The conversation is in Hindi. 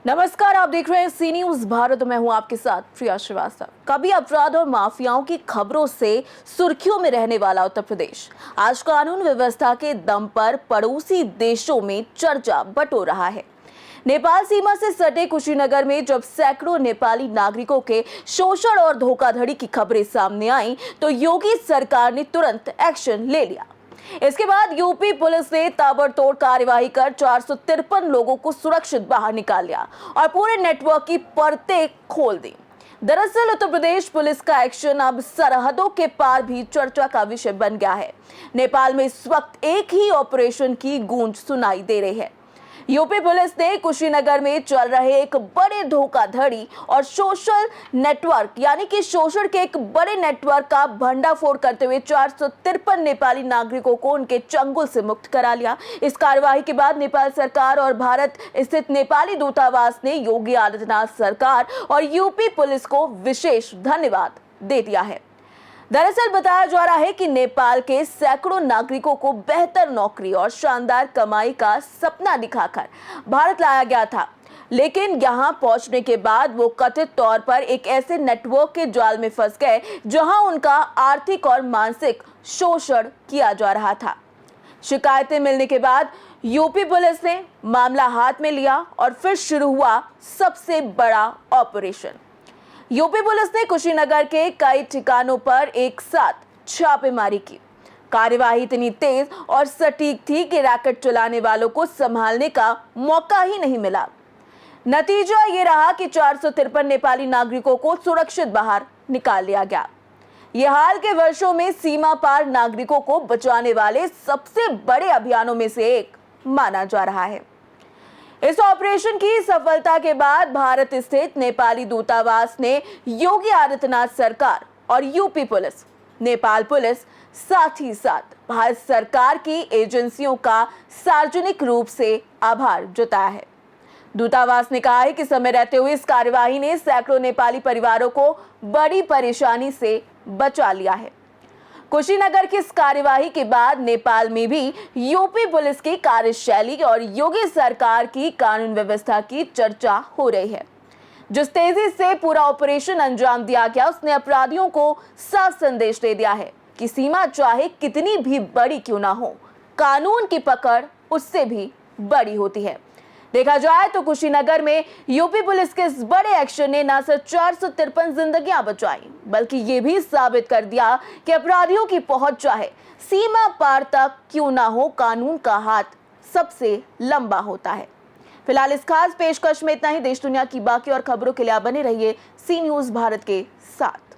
नमस्कार, आप देख रहे हैं सी न्यूज भारत। मैं हूं आपके साथ प्रिया श्रीवास्तव। कभी अपराध और माफियाओं की खबरों से सुर्खियों में रहने वाला उत्तर प्रदेश आज कानून व्यवस्था के दम पर पड़ोसी देशों में चर्चा बटोर रहा है। नेपाल सीमा से सटे कुशीनगर में जब सैकड़ों नेपाली नागरिकों के शोषण और धोखाधड़ी की खबरें सामने आई तो योगी सरकार ने तुरंत एक्शन ले लिया। इसके बाद यूपी पुलिस ने ताबड़तोड़ कार्यवाही कर 453 लोगों को सुरक्षित बाहर निकाल लिया और पूरे नेटवर्क की परतें खोल दी। दरअसल उत्तर प्रदेश पुलिस का एक्शन अब सरहदों के पार भी चर्चा का विषय बन गया है। नेपाल में इस वक्त एक ही ऑपरेशन की गूंज सुनाई दे रही है। यूपी पुलिस ने कुशीनगर में चल रहे एक बड़े धोखाधड़ी और सोशल नेटवर्क यानी कि शोषण के एक बड़े नेटवर्क का भंडाफोड़ करते हुए 453 नेपाली नागरिकों को उनके चंगुल से मुक्त करा लिया। इस कार्यवाही के बाद नेपाल सरकार और भारत स्थित नेपाली दूतावास ने योगी आदित्यनाथ सरकार और यूपी पुलिस को विशेष धन्यवाद दे दिया है। दरअसल बताया जा रहा है कि नेपाल के सैकड़ों नागरिकों को बेहतर नौकरी और शानदार कमाई का सपना दिखाकर भारत लाया गया था, लेकिन यहां पहुंचने के बाद वो कथित तौर पर एक ऐसे नेटवर्क के जाल में फंस गए जहां उनका आर्थिक और मानसिक शोषण किया जा रहा था। शिकायतें मिलने के बाद यूपी पुलिस ने मामला हाथ में लिया और फिर शुरू हुआ सबसे बड़ा ऑपरेशन। यूपी पुलिस ने कुशीनगर के कई ठिकानों पर एक साथ छापेमारी की। कार्यवाही इतनी तेज और सटीक थी कि रैकेट चलाने वालों को संभालने का मौका ही नहीं मिला। नतीजा ये रहा कि 453 नेपाली नागरिकों को सुरक्षित बाहर निकाल लिया गया। ये हाल के वर्षों में सीमा पार नागरिकों को बचाने वाले सबसे बड़े अभियानों में से एक माना जा रहा है। इस ऑपरेशन की सफलता के बाद भारत स्थित नेपाली दूतावास ने योगी आदित्यनाथ सरकार और यूपी पुलिस, नेपाल पुलिस, साथ ही साथ भारत सरकार की एजेंसियों का सार्वजनिक रूप से आभार जताया है। दूतावास ने कहा है कि समय रहते हुए इस कार्यवाही ने सैकड़ों नेपाली परिवारों को बड़ी परेशानी से बचा लिया है। कुशीनगर की इस कार्यवाही के बाद नेपाल में भी यूपी पुलिस की कार्यशैली और योगी सरकार की कानून व्यवस्था की चर्चा हो रही है। जिस तेजी से पूरा ऑपरेशन अंजाम दिया गया उसने अपराधियों को साफ संदेश दे दिया है कि सीमा चाहे कितनी भी बड़ी क्यों ना हो, कानून की पकड़ उससे भी बड़ी होती है। देखा जाए तो कुशीनगर में यूपी पुलिस के इस बड़े एक्शन ने न सिर्फ 453 जिंदगियां बचाई, बल्कि ये भी साबित कर दिया कि अपराधियों की पहुंच चाहे सीमा पार तक क्यों ना हो, कानून का हाथ सबसे लंबा होता है। फिलहाल इस खास पेशकश में इतना ही। देश दुनिया की बाकी और खबरों के लिए आप बने रहिए सी न्यूज भारत के साथ।